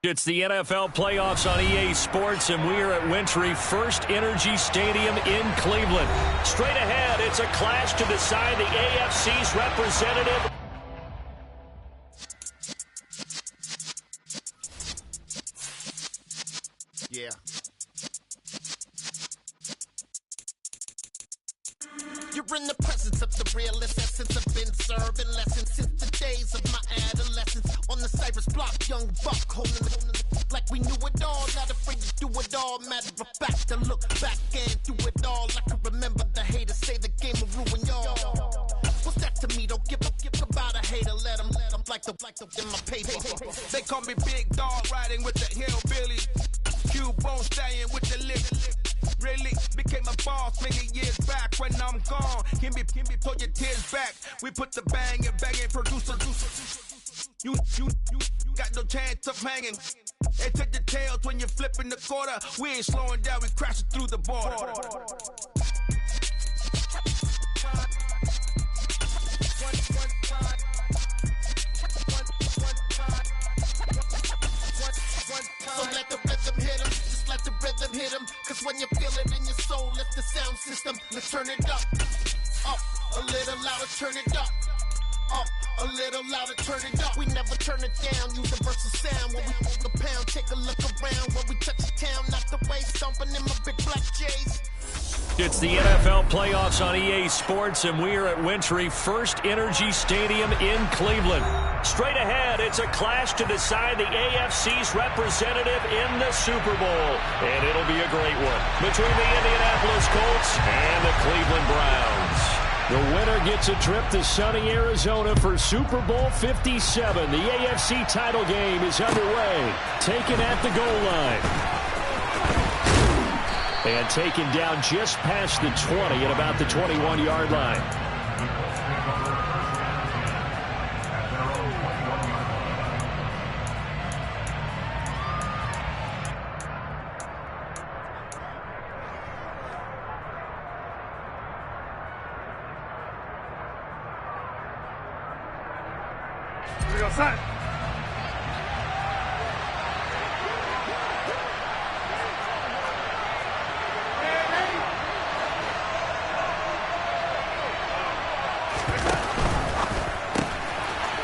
It's the NFL playoffs on EA Sports, and we are at Wintry First Energy Stadium in Cleveland. Straight ahead, it's a clash to decide the AFC's representative. Yeah. You're in the presence of the realest essence. I've been serving lessons since the days of my adolescence. On the Cypress block, young buck holding the like we knew it all. Not afraid to do it all. Matter of fact, I look back and do it all. I can remember the haters say the game will ruin y'all. What's that to me? Don't give about a hater. Let them like the in my paper. They call me Big Dog, riding with the hillbillies. Q-Bone staying with the lick. Really became a boss many years back. When I'm gone, can be pull your tears back. We put the bang and producer. You got no chance of hanging. They take the tails when you're flipping the quarter. We ain't slowing down, we crashing through the border. So let the rhythm hit him, just let the rhythm hit him. Cause when you feel it in your soul, lift the sound system, let's turn it up. Up, a little louder, turn it up. Up, a little louder, turn it up. We never turn it down, universal sound. When we move the pound, take a look around. When we touch the town, not the way, stomping in my big black J's. It's the NFL playoffs on EA Sports, and we are at Wintry First Energy Stadium in Cleveland. Straight ahead, it's a clash to decide the AFC's representative in the Super Bowl. And it'll be a great one between the Indianapolis Colts and the Cleveland Browns. The winner gets a trip to sunny Arizona for Super Bowl 57. The AFC title game is underway. Taken at the goal line. And taken down just past the 20 at about the 21-yard line. Here we go, son.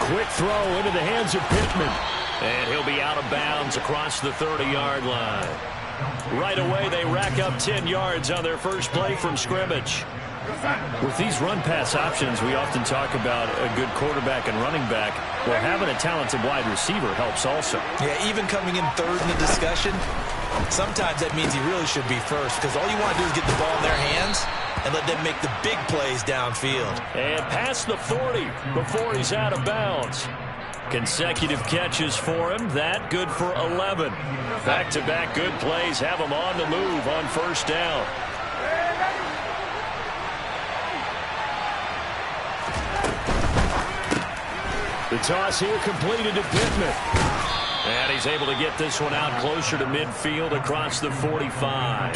Quick throw into the hands of Pittman. And he'll be out of bounds across the 30-yard line. Right away, they rack up 10 yards on their first play from scrimmage. With these run-pass options, we often talk about a good quarterback and running back. Well, having a talented wide receiver helps also. Yeah, even coming in third in the discussion, sometimes that means he really should be first, because all you want to do is get the ball in their hands and let them make the big plays downfield. And past the 40 before he's out of bounds. Consecutive catches for him. That good for 11. Back-to-back good plays have him on the move on first down. The toss here completed to Pittman. And he's able to get this one out closer to midfield across the 45.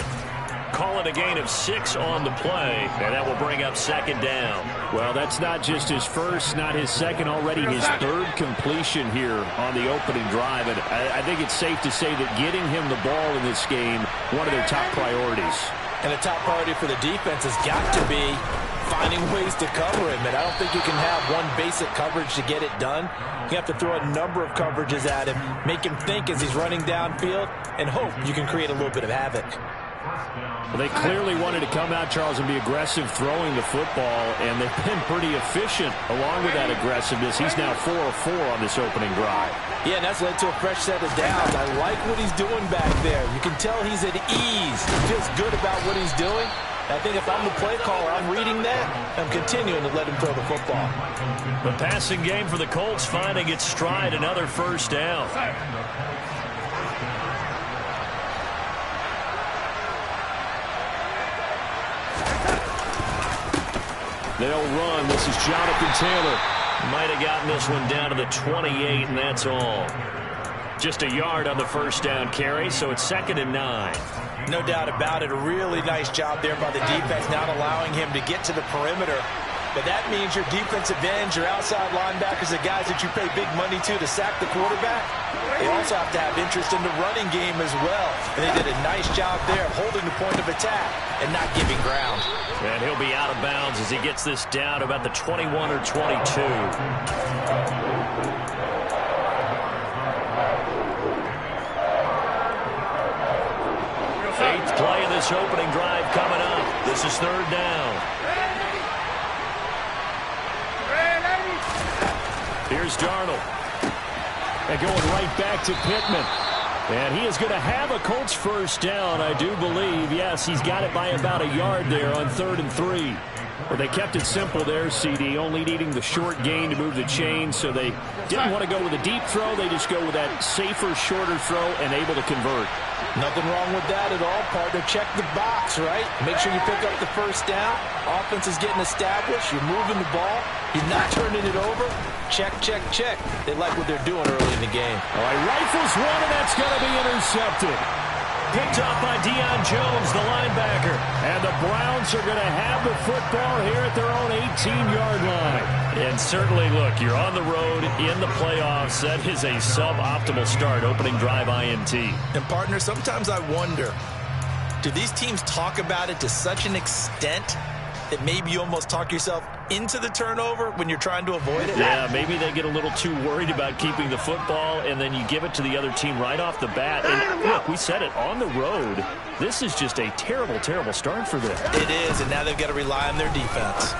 Call it a gain of 6 on the play, and that will bring up second down. Well, that's not just his first, not his second, already his third completion here on the opening drive. And I think it's safe to say that getting him the ball in this game, one of their top priorities. And a top priority for the defense has got to be finding ways to cover him. And I don't think you can have one basic coverage to get it done. You have to throw a number of coverages at him, make him think as he's running downfield, and hope you can create a little bit of havoc. Well, they clearly wanted to come out, Charles, and be aggressive throwing the football, and they've been pretty efficient along with that aggressiveness. He's now 4 of 4 on this opening drive. Yeah, and that's led to a fresh set of downs. I like what he's doing back there. You can tell he's at ease. He feels good about what he's doing. I think if I'm the play caller, I'm reading that. I'm continuing to let him throw the football. The passing game for the Colts finding its stride, another first down. They'll run. This is Jonathan Taylor. Might have gotten this one down to the 28, and that's all. Just a yard on the first down carry, so it's 2nd and 9. No doubt about it. A really nice job there by the defense, not allowing him to get to the perimeter but that means your defensive ends, your outside linebackers, the guys that you pay big money to sack the quarterback, they also have to have interest in the running game as well. And they did a nice job there of holding the point of attack and not giving ground. And he'll be out of bounds as he gets this down to about the 21 or 22. Eighth play of this opening drive coming up. This is third down. Here's Darnold. And going right back to Pittman. And he is going to have a Colts first down, I do believe. Yes, he's got it by about a yard there on 3rd and 3. Well, they kept it simple there, CD, only needing the short gain to move the chain, so they didn't want to go with a deep throw. They just go with that safer, shorter throw and able to convert. Nothing wrong with that at all, partner. Check the box, right? Make sure you pick up the first down. Offense is getting established. You're moving the ball. You're not turning it over. Check, check, check. They like what they're doing early in the game. All right, rifles one, and that's going to be intercepted. Picked up by Deion Jones, the linebacker. And the Browns are going to have the football here at their own 18-yard line. And certainly, look, you're on the road in the playoffs. That is a suboptimal start, opening drive INT. And, partner, sometimes I wonder, do these teams talk about it to such an extent that maybe you almost talk yourself into the turnover when you're trying to avoid it? Yeah, maybe they get a little too worried about keeping the football, and then you give it to the other team right off the bat. And look, we said it, on the road, this is just a terrible, terrible start for them. It is, and now they've got to rely on their defense.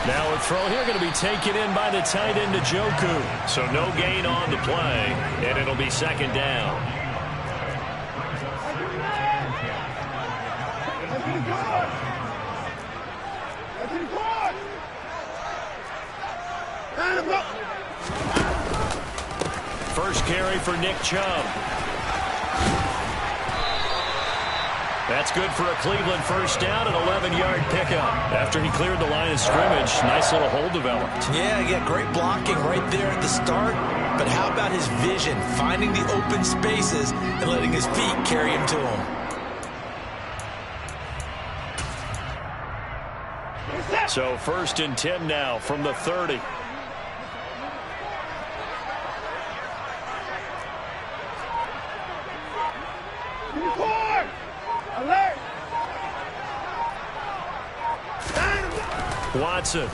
Now a throw here going to be taken in by the tight end Njoku. So no gain on the play, and it'll be second down. First carry for Nick Chubb. That's good for a Cleveland first down, an 11-yard pickup. After he cleared the line of scrimmage, nice little hole developed. Yeah, great blocking right there at the start. But how about his vision, finding the open spaces and letting his feet carry him to him? So 1st and 10 now from the 30. Watson.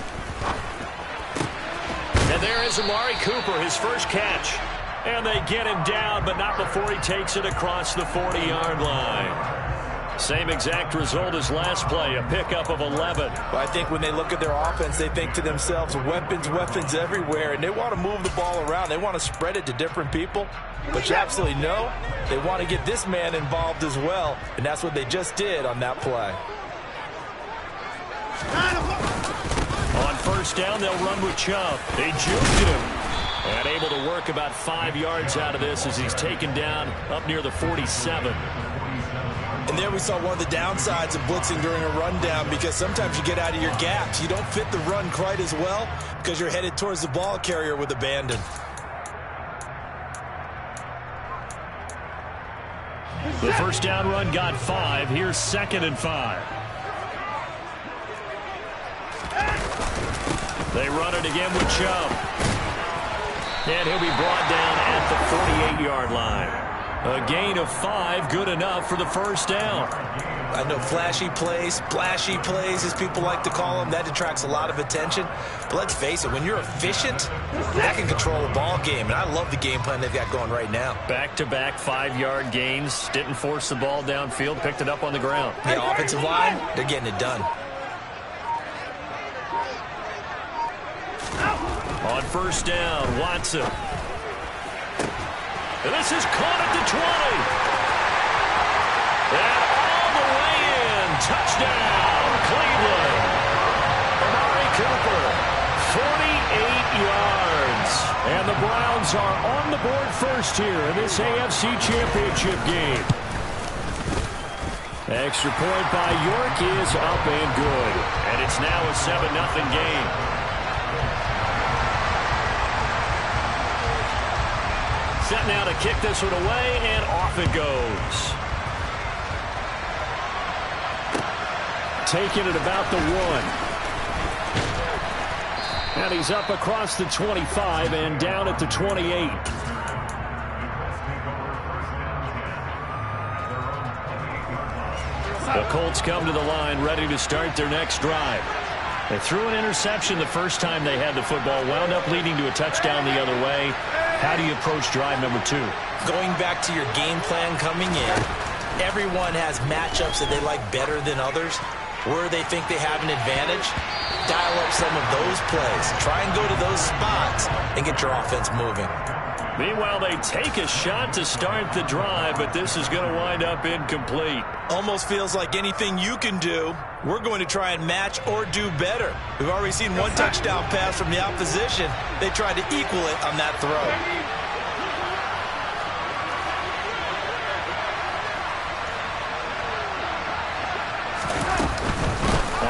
And there is Amari Cooper, his first catch. And they get him down, but not before he takes it across the 40-yard line. Same exact result as last play, a pickup of 11. Well, I think when they look at their offense, they think to themselves, weapons, weapons everywhere, and they want to move the ball around. They want to spread it to different people. But you absolutely know they want to get this man involved as well, and that's what they just did on that play. On first down, they'll run with Chubb. They juked him. And able to work about 5 yards out of this as he's taken down up near the 47. And there we saw one of the downsides of blitzing during a rundown, because sometimes you get out of your gaps. You don't fit the run quite as well because you're headed towards the ball carrier with abandon. The first down run got 5. Here's 2nd and 5. They run it again with Chubb. And he'll be brought down at the 48-yard line. A gain of 5, good enough for the first down. I know flashy plays, splashy plays, as people like to call them, that attracts a lot of attention. But let's face it, when you're efficient, that can control a ball game. And I love the game plan they've got going right now. Back-to-back 5-yard gains. Didn't force the ball downfield, picked it up on the ground. Yeah, offensive line, they're getting it done. On first down, Watson. And this is caught at the 20. And all the way in. Touchdown, Cleveland. Amari Cooper, 48 yards. And the Browns are on the board first here in this AFC Championship game. Extra point by York is up and good. And it's now a 7-0 game. Set now to kick this one away, and off it goes. Taking it about the 1. And he's up across the 25 and down at the 28. The Colts come to the line ready to start their next drive. They threw an interception the first time they had the football, wound up leading to a touchdown the other way. How do you approach drive number 2? Going back to your game plan coming in, everyone has matchups that they like better than others. Where they think they have an advantage, dial up some of those plays. Try and go to those spots and get your offense moving. Meanwhile, they take a shot to start the drive, but this is going to wind up incomplete. Almost feels like anything you can do, we're going to try and match or do better. We've already seen one touchdown pass from the opposition. They tried to equal it on that throw.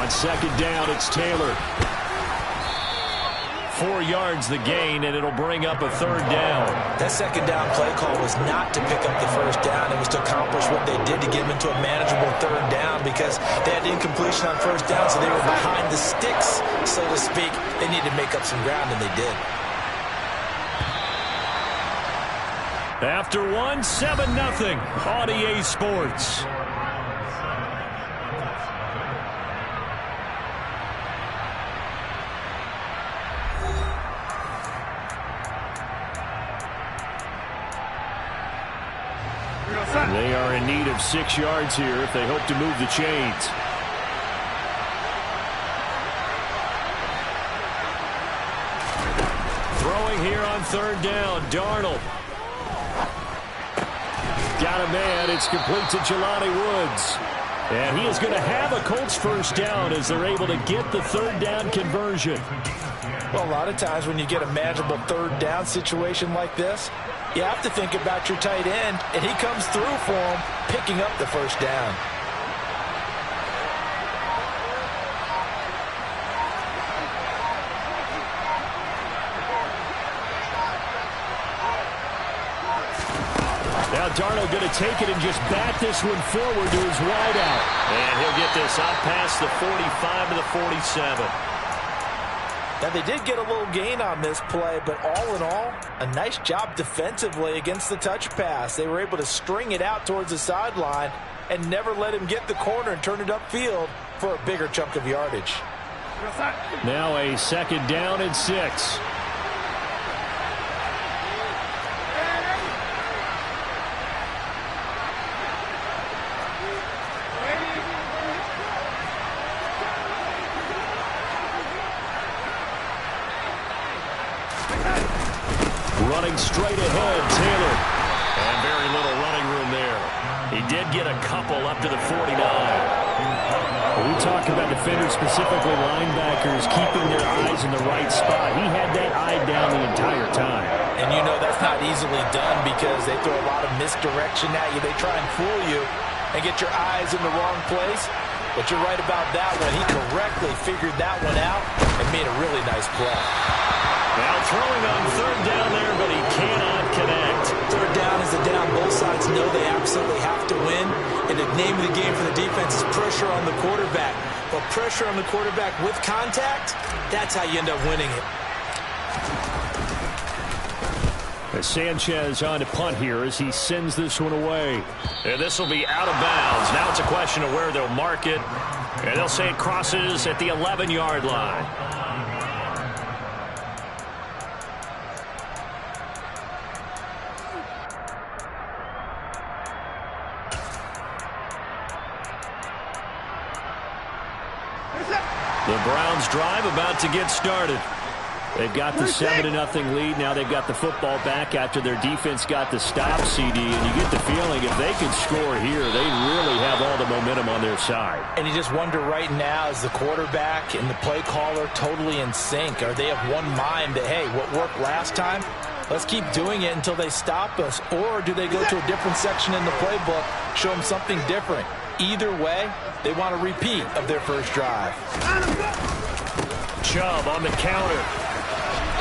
On second down, it's Taylor. 4 yards the gain, and it'll bring up a third down. That second down play call was not to pick up the first down. It was to accomplish what they did to get them into a manageable third down because they had incompletion on first down, so they were behind the sticks, so to speak. They needed to make up some ground, and they did. After one, 7-0 on EA Sports. They are in need of 6 yards here if they hope to move the chains. Throwing here on third down, Darnold. Got a man. It's complete to Jelani Woods. And he is going to have a Colts first down as they're able to get the third down conversion. Well, a lot of times when you get a manageable third down situation like this, you have to think about your tight end, and he comes through for him, picking up the first down. Now Darnold going to take it and just bat this one forward to his wideout. And he'll get this up past the 45 to the 47. Now, they did get a little gain on this play, but all in all, a nice job defensively against the touch pass. They were able to string it out towards the sideline and never let him get the corner and turn it upfield for a bigger chunk of yardage. Now a second down and 6. Running straight ahead, Taylor. And very little running room there. He did get a couple up to the 49. We talk about defenders, specifically linebackers, keeping their eyes in the right spot. He had that eye down the entire time. And you know that's not easily done because they throw a lot of misdirection at you. They try and fool you and get your eyes in the wrong place. But you're right about that one. He correctly figured that one out and made a really nice play. Now throwing on third down there, but he cannot connect. Third down is the down. Both sides know they absolutely have to win. And the name of the game for the defense is pressure on the quarterback. But pressure on the quarterback with contact, that's how you end up winning it. As Sanchez on to punt here as he sends this one away. And this will be out of bounds. Now it's a question of where they'll mark it. And they'll say it crosses at the 11-yard line. The Browns drive about to get started. They've got the 7-0 lead. Now they've got the football back after their defense got the stop, CD. And you get the feeling if they could score here, they really have all the momentum on their side. And you just wonder right now, is the quarterback and the play caller totally in sync? Are they of one mind that, hey, what worked last time, let's keep doing it until they stop us? Or do they go to a different section in the playbook, show them something different? Either way, they want a repeat of their first drive. Chubb on the counter.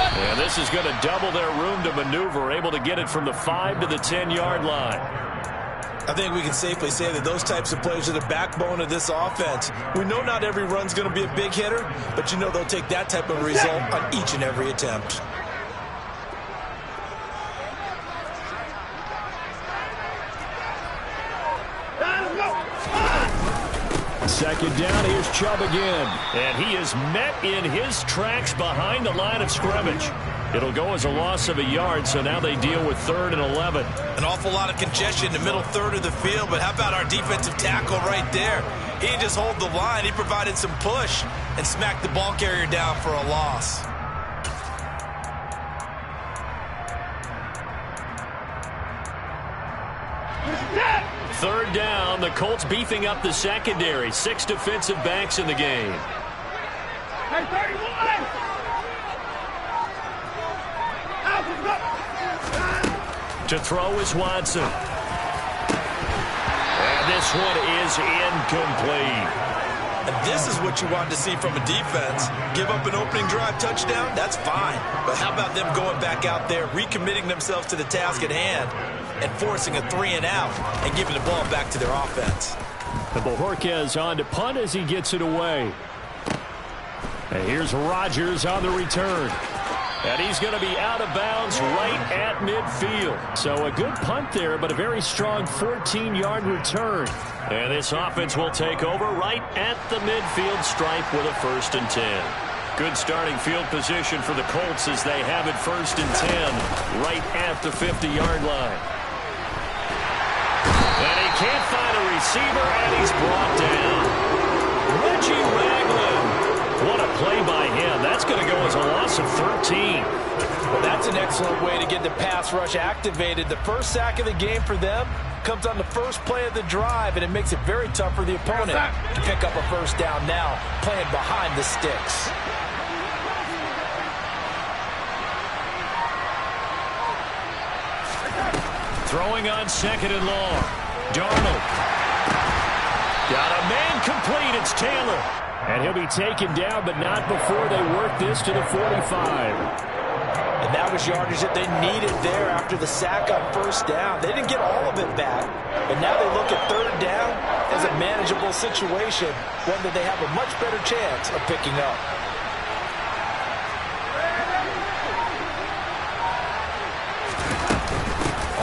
And this is going to double their room to maneuver, able to get it from the 5 to the 10-yard line. I think we can safely say that those types of players are the backbone of this offense. We know not every run's going to be a big hitter, but you know they'll take that type of result on each and every attempt. Second down, here's Chubb again. And he is met in his tracks behind the line of scrimmage. It'll go as a loss of a yard, so now they deal with 3rd and 11. An awful lot of congestion in the middle third of the field, but how about our defensive tackle right there? He didn't just hold the line, he provided some push and smacked the ball carrier down for a loss. Third down, the Colts beefing up the secondary. 6 defensive backs in the game. To throw is Watson. And this one is incomplete. And this is what you want to see from a defense. Give up an opening drive touchdown, that's fine. But how about them going back out there, recommitting themselves to the task at hand, and forcing a 3-and-out and giving the ball back to their offense. And Bojorquez on to punt as he gets it away. And here's Rodgers on the return. And he's going to be out of bounds right at midfield. So a good punt there, but a very strong 14-yard return. And this offense will take over right at the midfield stripe with a 1st and 10. Good starting field position for the Colts as they have it 1st and 10 right at the 50-yard line. And he can't find a receiver, and he's brought down. Reggie Ragland. What a play by him. That's going to go as a loss of 13. Well, that's an excellent way to get the pass rush activated. The first sack of the game for them comes on the first play of the drive, and it makes it very tough for the opponent to pick up a 1st down now, playing behind the sticks. Throwing on 2nd and long. Darnold. Got a man complete. It's Taylor. And he'll be taken down, but not before they work this to the 45. And that was yardage that they needed there after the sack on 1st down. They didn't get all of it back, but now they look at 3rd down as a manageable situation, one that they have a much better chance of picking up.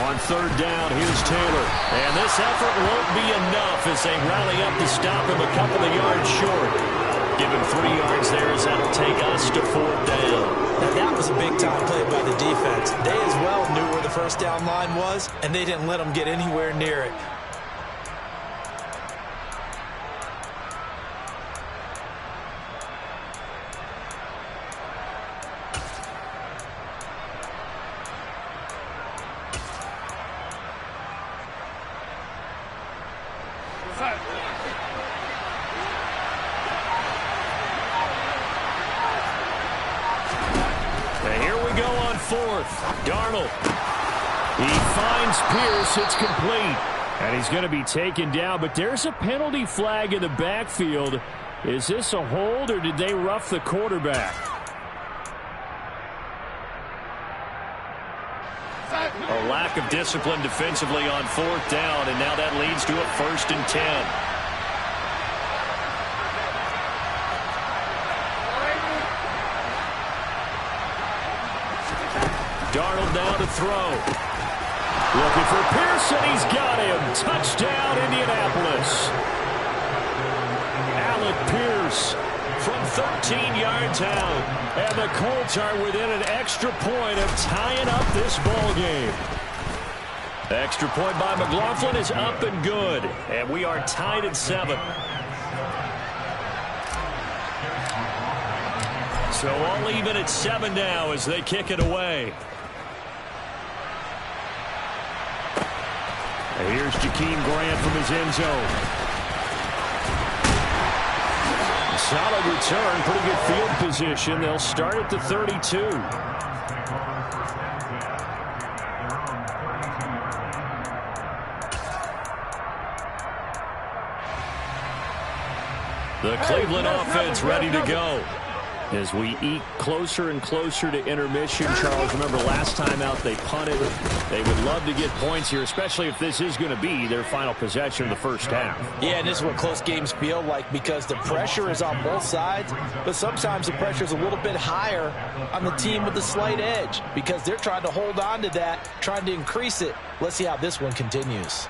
On 3rd down, here's Taylor. And this effort won't be enough as they rally up to stop him a couple of yards short. Give him 3 yards there as that'll take us to 4th down. Now that was a big-time play by the defense. They as well knew where the 1st down line was, and they didn't let them get anywhere near it. Darnold. He finds Pierce. It's complete. And he's going to be taken down, but there's a penalty flag in the backfield. Is this a hold, or did they rough the quarterback? A lack of discipline defensively on 4th down, and now that leads to a 1st and 10. Darnold now to throw. Looking for Pearson. He's got him. Touchdown, Indianapolis. Alec Pierce from 13 yards out. And the Colts are within an extra point of tying up this ball game. Extra point by McLaughlin is up and good. And we are tied at 7. So all even at 7 now as they kick it away. And here's Jakeem Grant from his end zone. Solid return, pretty good field position. They'll start at the 32. The Cleveland offense ready to go. As we eke closer and closer to intermission, Charles, remember last time out they punted. They would love to get points here, especially if this is going to be their final possession of the first half. Yeah, and this is what close games feel like because the pressure is on both sides, but sometimes the pressure is a little bit higher on the team with the slight edge because they're trying to hold on to that, trying to increase it. Let's see how this one continues.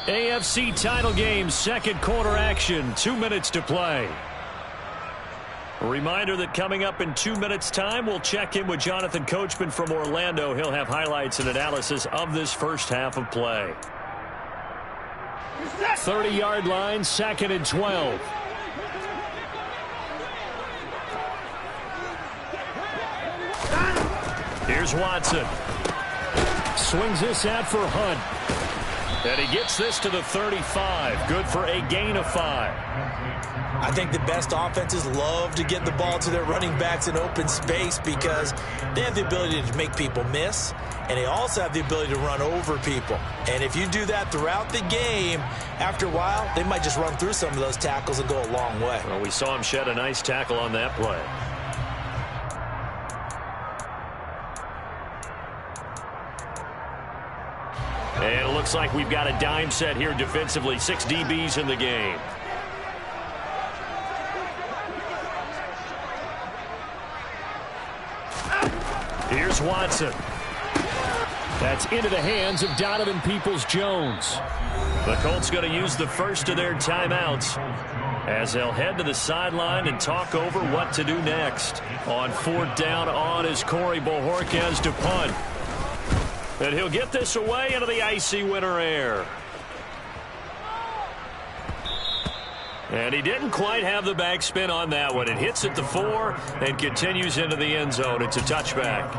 AFC title game, second quarter action, 2 minutes to play. A reminder that coming up in 2 minutes' time, we'll check in with Jonathan Coachman from Orlando. He'll have highlights and analysis of this first half of play. 30-yard line, 2nd and 12. Here's Watson. Swings this out for Hunt. And he gets this to the 35. Good for a gain of 5. I think the best offenses love to get the ball to their running backs in open space because they have the ability to make people miss, and they also have the ability to run over people. And if you do that throughout the game, after a while, they might just run through some of those tackles and go a long way. Well, we saw him shed a nice tackle on that play. And it looks like we've got a dime set here defensively. 6 DBs in the game. Here's Watson. That's into the hands of Donovan Peoples-Jones. The Colts going to use the first of their timeouts as they'll head to the sideline and talk over what to do next. On 4th down on is Corey Bojorquez to punt. And he'll get this away into the icy winter air. And he didn't quite have the backspin on that one. It hits at the 4 and continues into the end zone. It's a touchback.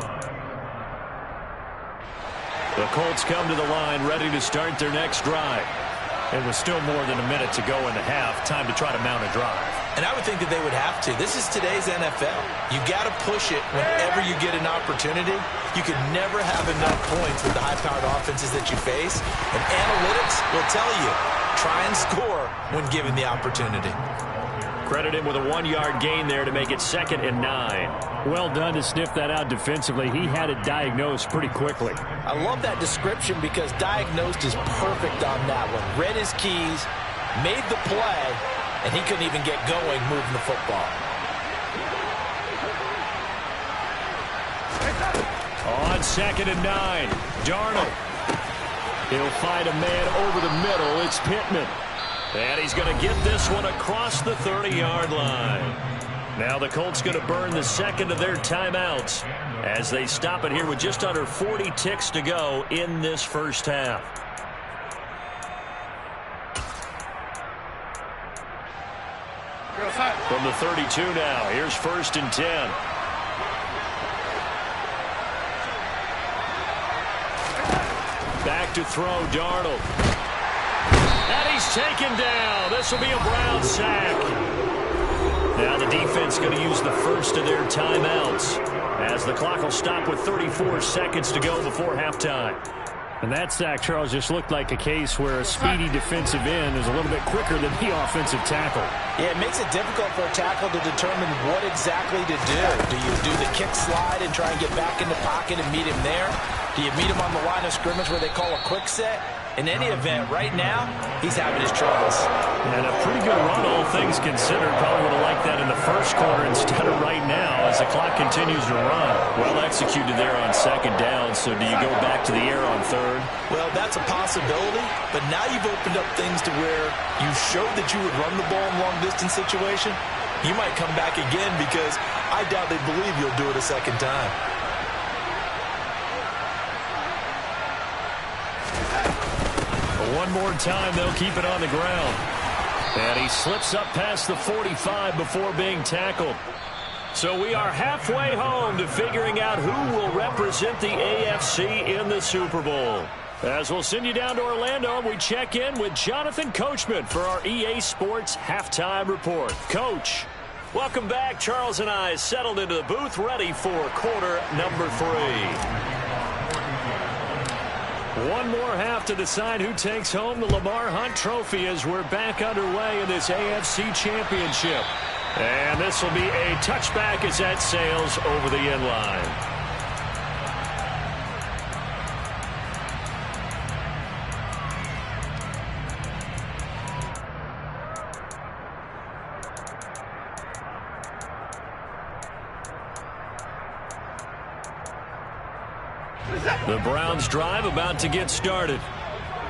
The Colts come to the line ready to start their next drive. It was still more than a minute to go in the half. Time to try to mount a drive. And I would think that they would have to. This is today's NFL. You got to push it whenever you get an opportunity. You can never have enough points with the high-powered offenses that you face. And analytics will tell you, try and score when given the opportunity. Credit him with a 1-yard gain there to make it 2nd and 9. Well done to sniff that out defensively. He had it diagnosed pretty quickly. I love that description because diagnosed is perfect on that one. Read his keys, made the play, and he couldn't even get going moving the football. On 2nd and 9, Darnold. He'll find a man over the middle. It's Pittman. And he's going to get this one across the 30-yard line. Now the Colts going to burn the second of their timeouts as they stop it here with just under 40 ticks to go in this first half. From the 32 now, here's 1st and 10. Back to throw, Darnold. And he's taken down. This will be a Brown sack. Now the defense going to use the first of their timeouts as the clock will stop with 34 seconds to go before halftime. And that sack, Charles, just looked like a case where a speedy defensive end is a little bit quicker than the offensive tackle. Yeah, it makes it difficult for a tackle to determine what exactly to do. Do you do the kick slide and try and get back in the pocket and meet him there? Do you meet him on the line of scrimmage where they call a quick set? In any event, right now, he's having his troubles. And a pretty good run, all things considered. Probably would have liked that in the first quarter instead of right now as the clock continues to run. Well executed there on 2nd down, so do you go back to the air on 3rd? Well, that's a possibility, but now you've opened up things to where you showed that you would run the ball in long-distance situation. You might come back again because I doubt they believe you'll do it a second time. One more time, they'll keep it on the ground. And he slips up past the 45 before being tackled. So we are halfway home to figuring out who will represent the AFC in the Super Bowl. As we'll send you down to Orlando, we check in with Jonathan Coachman for our EA Sports Halftime Report. Coach, welcome back. Charles and I settled into the booth ready for quarter number 3. One more half to decide who takes home the Lamar Hunt Trophy as we're back underway in this AFC Championship. And this will be a touchback as that sails over the end line. The Browns drive about to get started.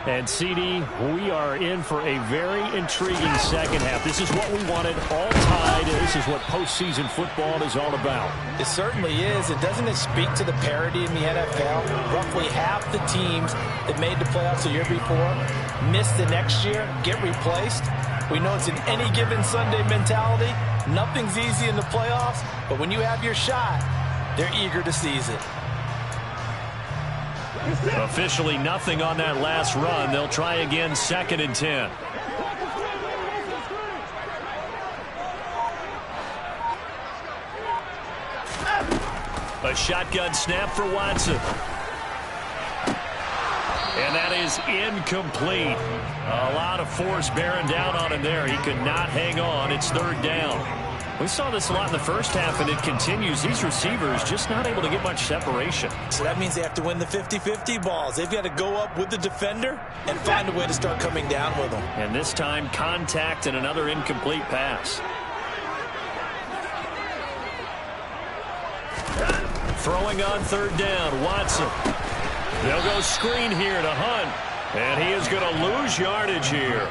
And, CD, we are in for a very intriguing second half. This is what we wanted, all tied. This is what postseason football is all about. It certainly is. And doesn't it speak to the parity in the NFL? Roughly half the teams that made the playoffs the year before miss the next year, get replaced. We know it's an any given Sunday mentality. Nothing's easy in the playoffs, but when you have your shot, they're eager to seize it. Officially nothing on that last run. They'll try again, 2nd and 10. A shotgun snap for Watson. And that is incomplete. A lot of force bearing down on him there. He could not hang on. It's 3rd down. We saw this a lot in the first half, and it continues. These receivers just not able to get much separation. So that means they have to win the 50-50 balls. They've got to go up with the defender and find a way to start coming down with them. And this time, contact and another incomplete pass. Throwing on 3rd down, Watson. They'll go screen here to Hunt, and he is going to lose yardage here.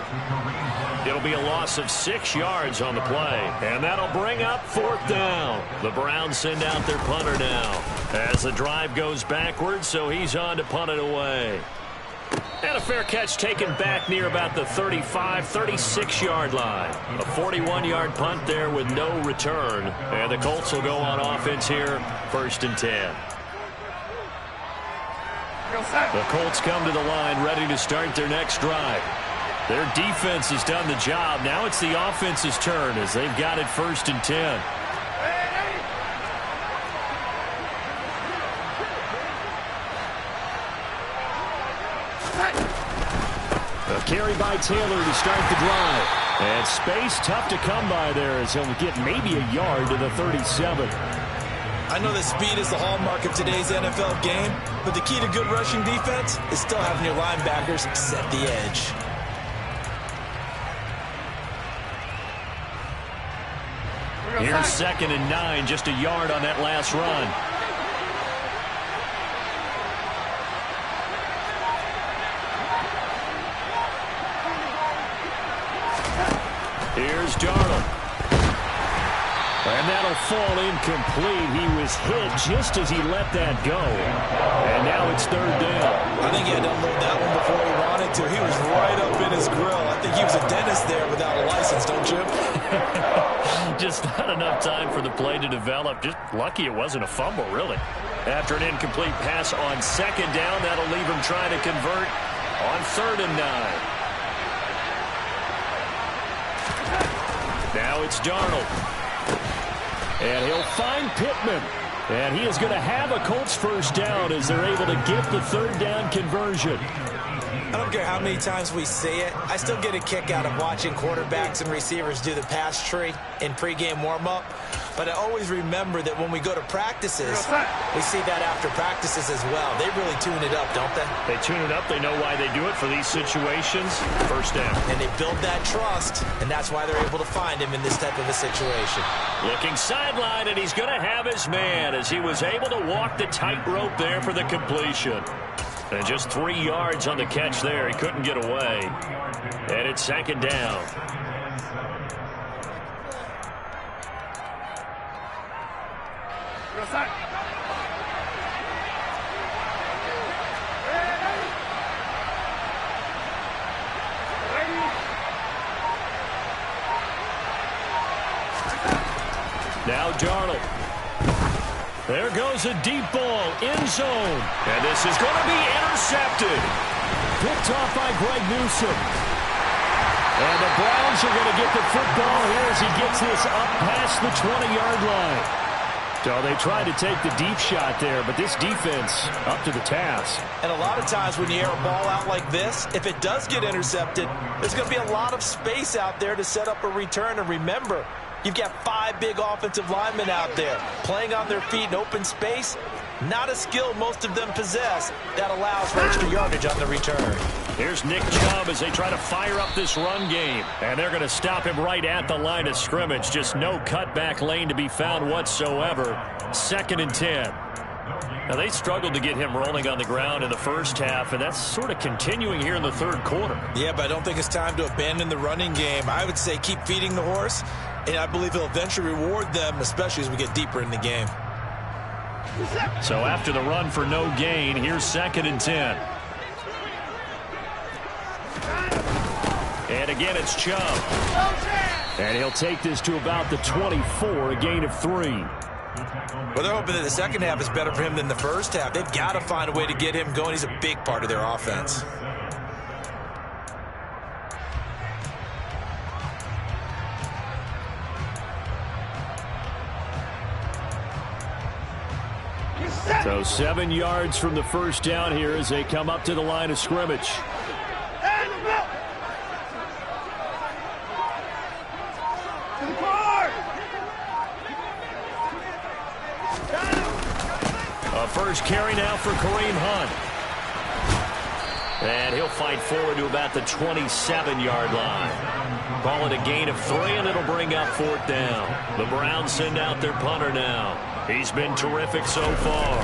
It'll be a loss of 6 yards on the play, and that'll bring up 4th down. The Browns send out their punter now as the drive goes backwards, so he's on to punt it away. And a fair catch taken back near about the 35, 36-yard line. A 41-yard punt there with no return, and the Colts will go on offense here, 1st and 10. The Colts come to the line ready to start their next drive. Their defense has done the job. Now it's the offense's turn as they've got it 1st and 10. A carry by Taylor to start the drive. And space tough to come by there as he'll get maybe a yard to the 37. I know that speed is the hallmark of today's NFL game, but the key to good rushing defense is still having your linebackers set the edge. Here's 2nd and 9, just a yard on that last run. Here's Darnold. And that'll fall incomplete. He was hit just as he let that go. And now it's 3rd down. I think he had to unload that one before he wanted to. He was right up in his grill. I think he was a dentist there without a license, don't you? Just not enough time for the play to develop. Just lucky it wasn't a fumble, really. After an incomplete pass on 2nd down, that'll leave him trying to convert on 3rd and 9. Now it's Darnold. And he'll find Pittman. And he is going to have a Colts 1st down as they're able to get the 3rd down conversion. I don't care how many times we see it. I still get a kick out of watching quarterbacks and receivers do the pass tree in pregame warm-up. But I always remember that when we go to practices, we see that after practices as well. They really tune it up, don't they? They tune it up. They know why they do it for these situations. 1st down. And they build that trust, and that's why they're able to find him in this type of a situation. Looking sideline, and he's going to have his man as he was able to walk the tightrope there for the completion. And just 3 yards on the catch there. He couldn't get away. And it's 2nd down. Now Darnold. There goes a deep ball, end zone. And this is going to be intercepted. Picked off by Greg Newsome. And the Browns are going to get the football here as he gets this up past the 20-yard line. So they tried to take the deep shot there, but this defense up to the task. And a lot of times when you air a ball out like this, if it does get intercepted, there's going to be a lot of space out there to set up a return. And remember, you've got 5 big offensive linemen out there playing on their feet in open space. Not a skill most of them possess that allows for extra yardage on the return. Here's Nick Chubb as they try to fire up this run game. And they're going to stop him right at the line of scrimmage. Just no cutback lane to be found whatsoever. 2nd and 10. Now, they struggled to get him rolling on the ground in the first half, and that's sort of continuing here in the third quarter. Yeah, but I don't think it's time to abandon the running game. I would say keep feeding the horse, and I believe he'll eventually reward them, especially as we get deeper in the game. So after the run for no gain, here's 2nd and 10. And again, it's Chubb. And he'll take this to about the 24, a gain of 3. Well, they're hoping that the second half is better for him than the first half. They've got to find a way to get him going. He's a big part of their offense. So 7 yards from the first down here as they come up to the line of scrimmage. A first carry now for Kareem Hunt. And he'll fight forward to about the 27-yard line. Call it a gain of 3, and it'll bring up 4th down. The Browns send out their punter now. He's been terrific so far.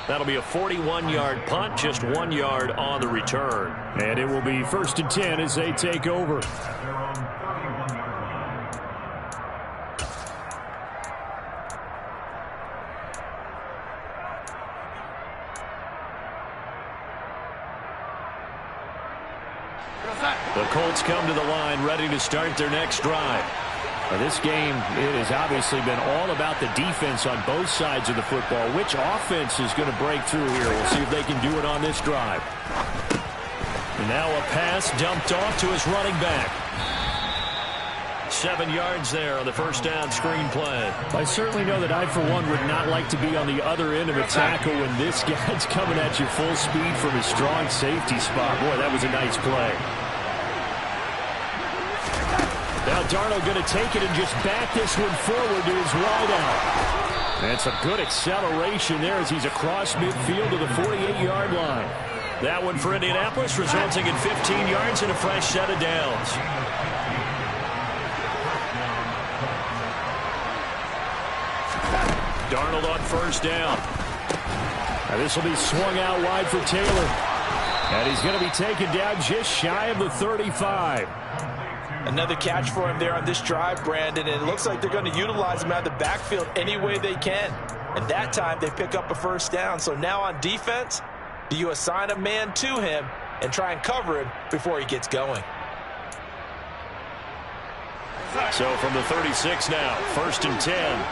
That'll be a 41-yard punt, just 1 yard on the return. And it will be 1st and 10 as they take over. The Colts come to the line ready to start their next drive. Now, this game, it has obviously been all about the defense on both sides of the football. Which offense is going to break through here? We'll see if they can do it on this drive. And now a pass dumped off to his running back. 7 yards there on the first down screen play. I certainly know that I, for one, would not like to be on the other end of a tackle when this guy's coming at you full speed from his strong safety spot. Boy, that was a nice play. Now Darnold going to take it and just back this one forward to his wideout. That's a good acceleration there as he's across midfield to the 48-yard line. That one for Indianapolis, resulting in 15 yards and a fresh set of downs. Darnold on first down. Now this will be swung out wide for Taylor. And he's going to be taken down just shy of the 35. Another catch for him there on this drive, Brandon, and it looks like they're going to utilize him out of the backfield any way they can. And that time they pick up a first down. So now on defense, do you assign a man to him and try and cover him before he gets going? So from the 36 now, 1st and 10.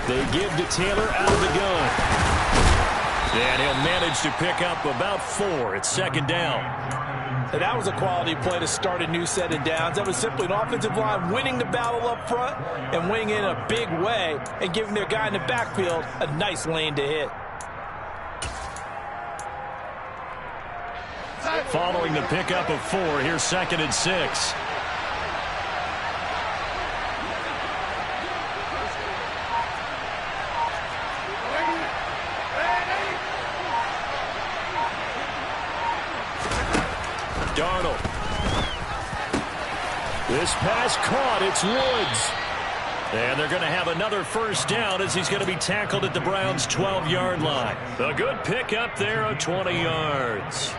They give to Taylor out of the gun. And he'll manage to pick up about 4 at 2nd down. And that was a quality play to start a new set of downs. That was simply an offensive line winning the battle up front and winning in a big way and giving their guy in the backfield a nice lane to hit. Following the pickup of 4, here's 2nd and 6. Darnold. This pass caught. It's Woods. And they're going to have another first down as he's going to be tackled at the Browns' 12-yard line. A good pickup there of 20 yards.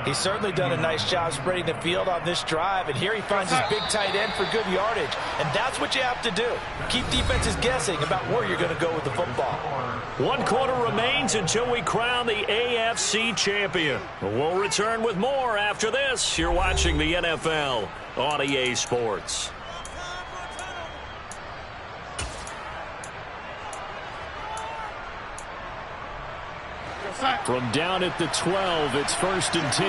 He's certainly done a nice job spreading the field on this drive, and here he finds his big tight end for good yardage. And that's what you have to do. Keep defenses guessing about where you're going to go with the football. 1 quarter remains until we crown the AFC champion. We'll return with more after this. You're watching the NFL on EA Sports. From down at the 12, it's 1st and 10.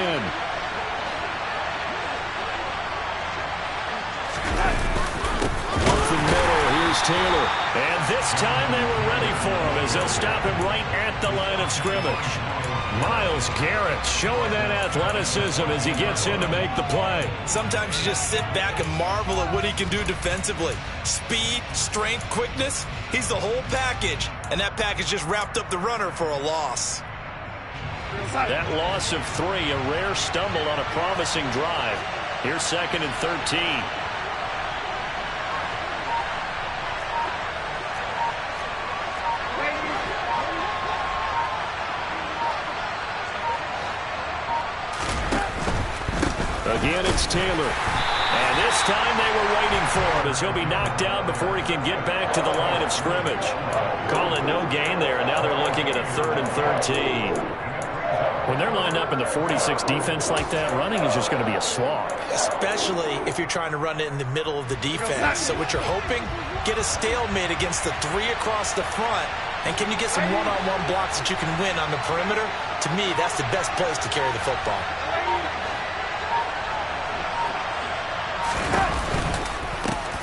Up the middle, here's Taylor. And this time they were ready for him as they'll stop him right at the line of scrimmage. Myles Garrett showing that athleticism as he gets in to make the play. Sometimes you just sit back and marvel at what he can do defensively. Speed, strength, quickness, he's the whole package. And that package just wrapped up the runner for a loss. That loss of 3, a rare stumble on a promising drive. Here's 2nd and 13. Again, it's Taylor. And this time they were waiting for him as he'll be knocked out before he can get back to the line of scrimmage. Call it no gain there, and now they're looking at a 3rd and 13. When they're lined up in the 46 defense like that, running is just going to be a slog. Especially if you're trying to run it in the middle of the defense. So what you're hoping, get a stalemate against the 3 across the front. And can you get some one-on-one blocks that you can win on the perimeter? To me, that's the best place to carry the football.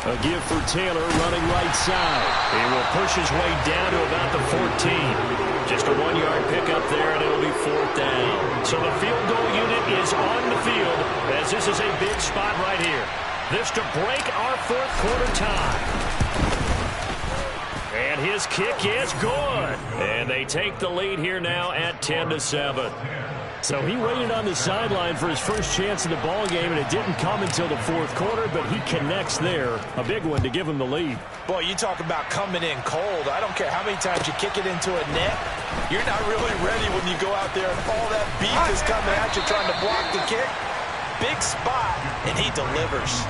A give for Taylor running right side. He will push his way down to about the 14. Just a 1-yard pickup there, and it'll be 4th down. So the field goal unit is on the field as this is a big spot right here. This to break our 4th quarter tie. And his kick is good. And they take the lead here now at 10-7. So he waited on the sideline for his first chance in the ball game, and it didn't come until the 4th quarter, but he connects there. A big one to give him the lead. Boy, you talk about coming in cold. I don't care how many times you kick it into a net. You're not really ready when you go out there and all that beef is coming at you trying to block the kick. Big spot, and he delivers.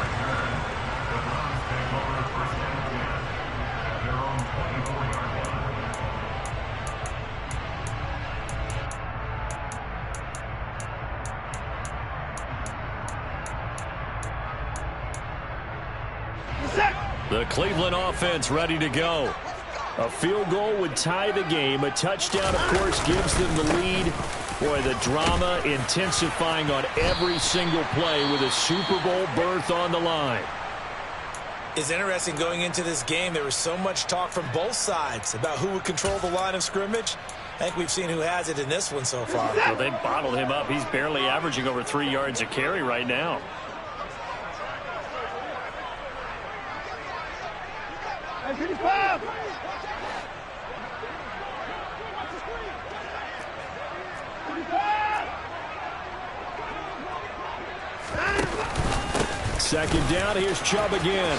The Cleveland offense ready to go. A field goal would tie the game. A touchdown, of course, gives them the lead. Boy, the drama intensifying on every single play with a Super Bowl berth on the line. It's interesting going into this game. There was so much talk from both sides about who would control the line of scrimmage. I think we've seen who has it in this one so far. Well, they bottled him up. He's barely averaging over 3 yards a carry right now. Second down, here's Chubb again.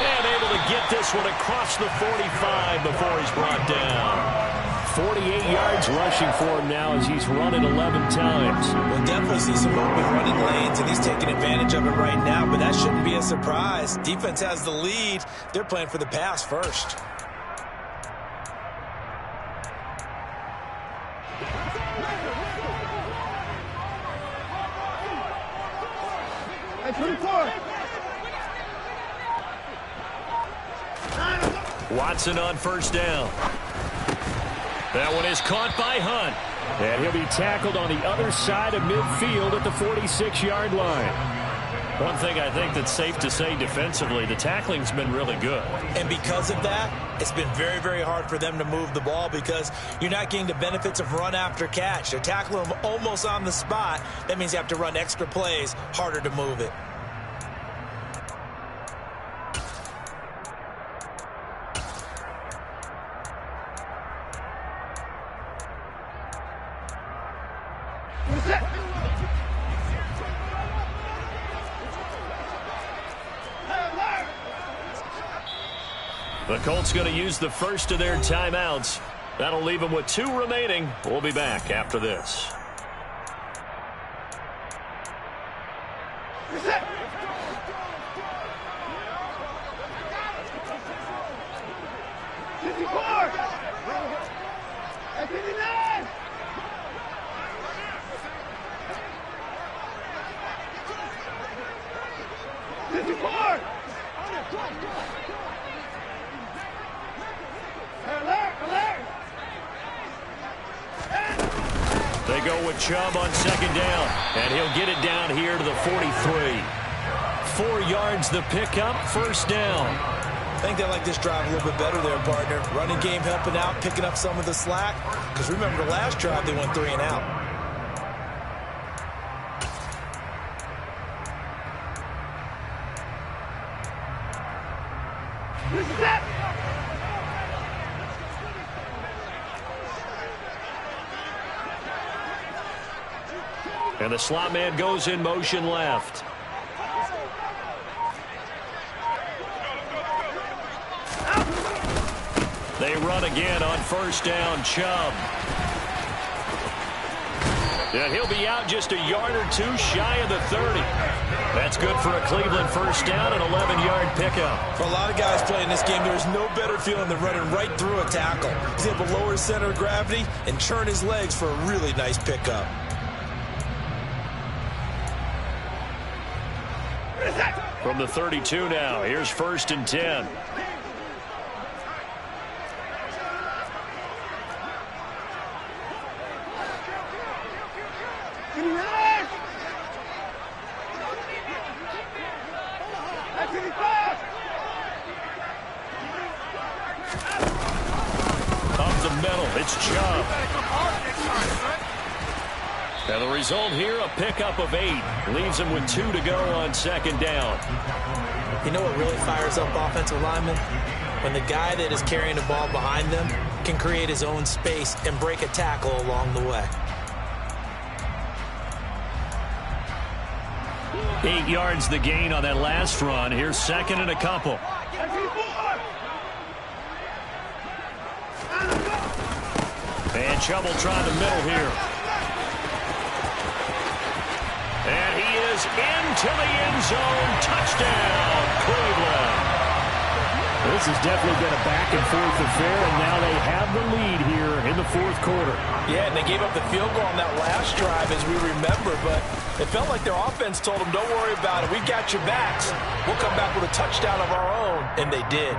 And able to get this one across the 45 before he's brought down. 48 yards rushing for him now as he's run it 11 times. We'll definitely see some open running lanes, and he's taking advantage of it right now, but that shouldn't be a surprise. Defense has the lead. They're playing for the pass first. Watson on first down. That one is caught by Hunt. And he'll be tackled on the other side of midfield at the 46-yard line. One thing I think that's safe to say defensively, the tackling's been really good. And because of that, it's been very, very hard for them to move the ball because you're not getting the benefits of run after catch. They're tackling them almost on the spot. That means you have to run extra plays, harder to move it. The Colts going to use the first of their timeouts. That'll leave them with 2 remaining. We'll be back after this. They go with Chubb on second down, and he'll get it down here to the 43. 4 yards the pickup, first down. I think they like this drive a little bit better there, partner. Running game helping out, picking up some of the slack. Because remember the last drive, they went 3 and out. And the slot man goes in motion left. They run again on first down, Chubb. And he'll be out just a yard or 2 shy of the 30. That's good for a Cleveland first down, an 11-yard pickup. For a lot of guys playing this game, there's no better feeling than running right through a tackle. He's able to lower his center of gravity and turn his legs for a really nice pickup. From the 32 now, here's first and 10. Up the middle, it's Chubb. And the result here, a pickup of 8. Leaves him with 2 to go on second down. You know what really fires up offensive linemen? When the guy that is carrying the ball behind them can create his own space and break a tackle along the way. 8 yards the gain on that last run. Here's second and a couple. And Chubb will try the middle here. And he is into the end zone. Touchdown, Cleveland. This has definitely been a back-and-forth affair, and now they have the lead here in the fourth quarter. Yeah, and they gave up the field goal on that last drive, as we remember, but it felt like their offense told them, don't worry about it. We got your backs. We'll come back with a touchdown of our own, and they did.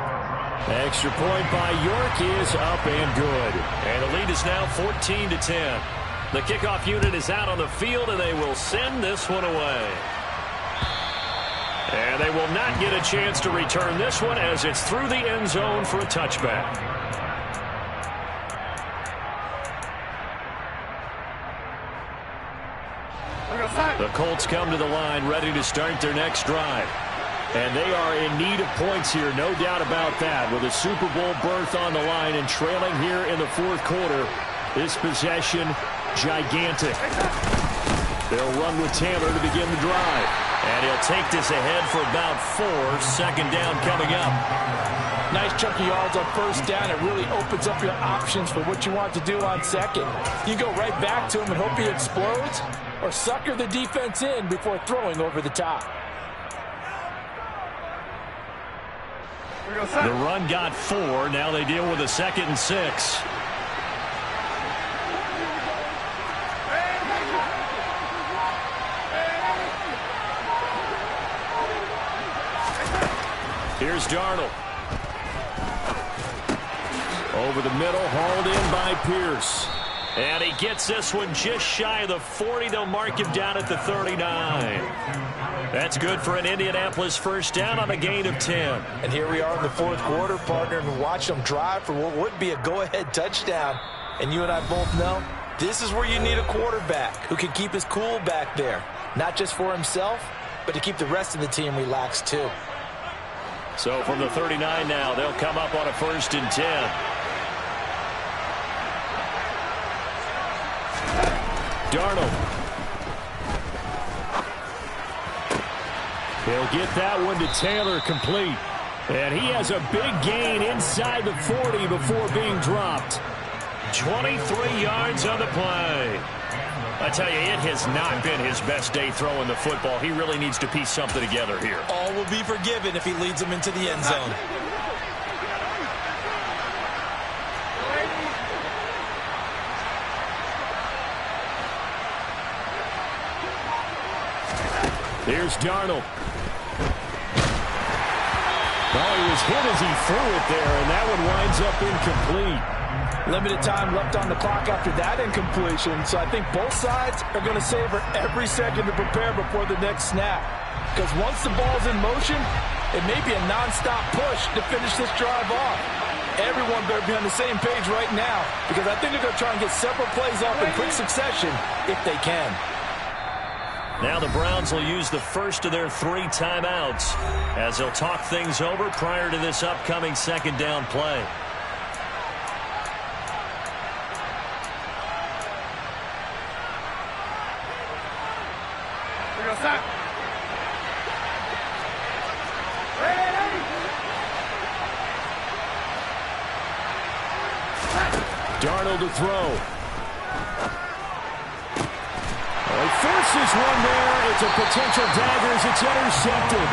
Extra point by York is up and good. And the lead is now 14-10. The kickoff unit is out on the field, and they will send this one away. And they will not get a chance to return this one as it's through the end zone for a touchback. The Colts come to the line ready to start their next drive. And they are in need of points here, no doubt about that. With a Super Bowl berth on the line and trailing here in the fourth quarter, this possession gigantic. They'll run with Taylor to begin the drive. And he'll take this ahead for about 4. Second down coming up. Nice chunk of yards on first down. It really opens up your options for what you want to do on second. You go right back to him and hope he explodes, or sucker the defense in before throwing over the top. The run got 4. Now they deal with a 2nd and 6. Here's Darnold. Over the middle, hauled in by Pierce. And he gets this one just shy of the 40. They'll mark him down at the 39. That's good for an Indianapolis first down on a gain of 10. And here we are in the fourth quarter, partner, and watch them drive for what would be a go-ahead touchdown. And you and I both know this is where you need a quarterback who can keep his cool back there. Not just for himself, but to keep the rest of the team relaxed too. So from the 39 now, they'll come up on a 1st and 10. Darnold. He'll get that one to Taylor complete. And he has a big gain inside the 40 before being dropped. 23 yards on the play. I tell you, it has not been his best day throwing the football. He really needs to piece something together here. All will be forgiven if he leads them into the end zone. Here's Darnold. Well, he was hit as he threw it there, and that one winds up incomplete. Limited time left on the clock after that incompletion, so I think both sides are going to savor every second to prepare before the next snap. Because once the ball's in motion, it may be a nonstop push to finish this drive off. Everyone better be on the same page right now, because I think they're going to try and get several plays off in quick succession if they can. Now the Browns will use the first of their 3 timeouts as they'll talk things over prior to this upcoming second down play. Darnold to throw. He forces one there. It's a potential dagger as it's intercepted.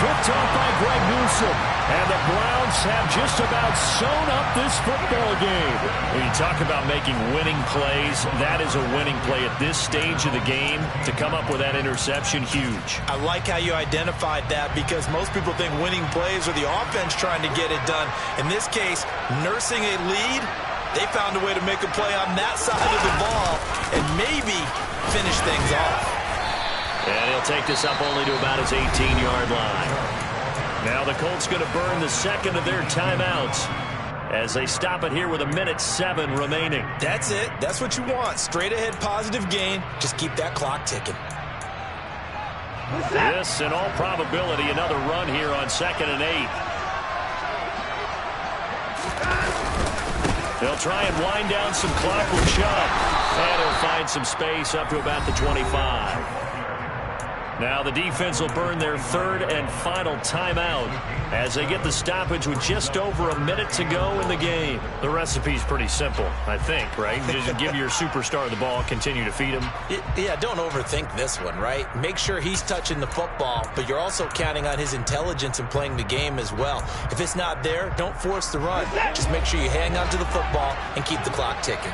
Picked off by Greg Newsome. And the Browns have just about sewn up this football game. When you talk about making winning plays, that is a winning play at this stage of the game. To come up with that interception, huge. I like how you identified that, because most people think winning plays are the offense trying to get it done. In this case, nursing a lead, they found a way to make a play on that side of the ball and maybe finish things off. And he'll take this up only to about his 18-yard line. Now the Colts going to burn the second of their timeouts as they stop it here with 1:07 remaining. That's it. That's what you want. Straight ahead positive gain. Just keep that clock ticking. This, in all probability, another run here on 2nd and 8. They'll try and wind down some clock with Chubb. And he'll find some space up to about the 25. Now the defense will burn their 3rd and final timeout as they get the stoppage with just over a minute to go in the game. The recipe's pretty simple, I think, right? Just give your superstar the ball, continue to feed him. Yeah, don't overthink this one, right? Make sure he's touching the football, but you're also counting on his intelligence in playing the game as well. If it's not there, don't force the run. Just make sure you hang on to the football and keep the clock ticking.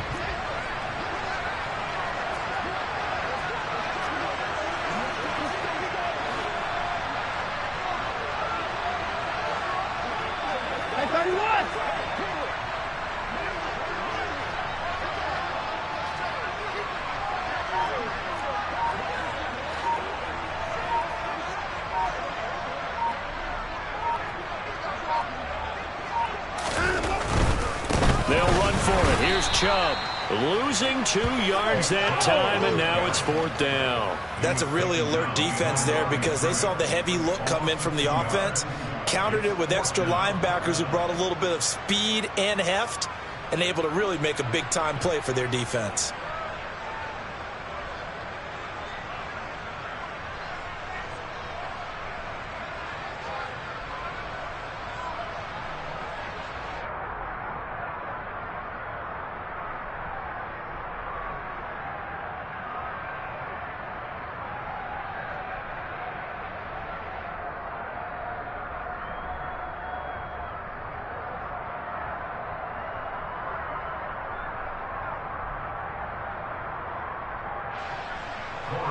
They'll run for it. Here's Chubb. Losing 2 yards that time, and now it's 4th down. That's a really alert defense there, because they saw the heavy look come in from the offense, countered it with extra linebackers who brought a little bit of speed and heft, and able to really make a big-time play for their defense.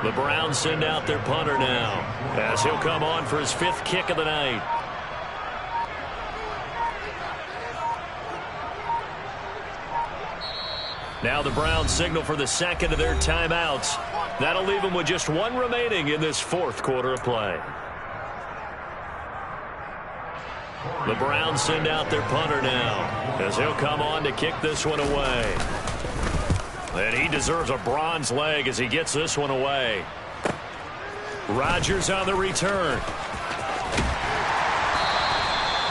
The Browns send out their punter now as he'll come on for his 5th kick of the night. Now the Browns signal for the 2nd of their timeouts. That'll leave them with just 1 remaining in this 4th quarter of play. The Browns send out their punter now as he'll come on to kick this one away. And he deserves a bronze leg as he gets this one away. Rodgers on the return.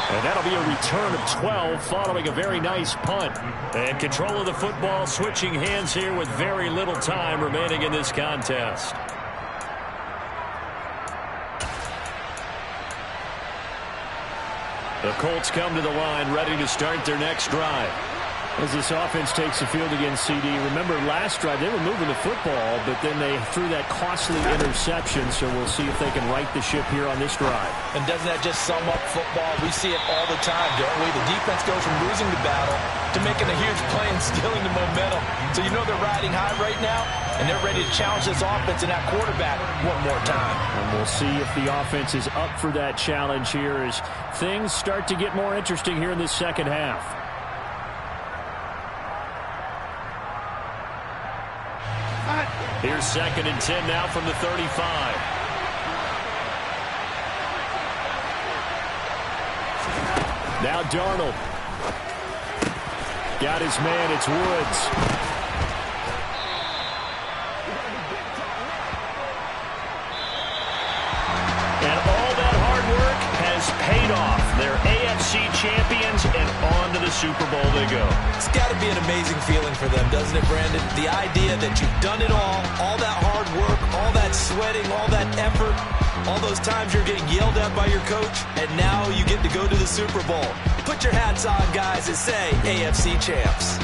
And that'll be a return of 12 following a very nice punt. And control of the football switching hands here with very little time remaining in this contest. The Colts come to the line ready to start their next drive. As this offense takes the field against CD, remember last drive they were moving the football, but then they threw that costly interception, so we'll see if they can right the ship here on this drive. And doesn't that just sum up football? We see it all the time, don't we? The defense goes from losing the battle to making a huge play and stealing the momentum. So you know they're riding high right now, and they're ready to challenge this offense and that quarterback one more time. And we'll see if the offense is up for that challenge here as things start to get more interesting here in this second half. Here's 2nd and 10 now from the 35. Now Darnold. Got his man. It's Woods. And all that hard work has paid off. They're AFC champions, and on to the Super Bowl they go. It's got to be an amazing feeling for them, doesn't it, Brandon? The idea that you've done it all that hard work, all that sweating, all that effort, all those times you're getting yelled at by your coach, and now you get to go to the Super Bowl. Put your hats on, guys, and say AFC champs.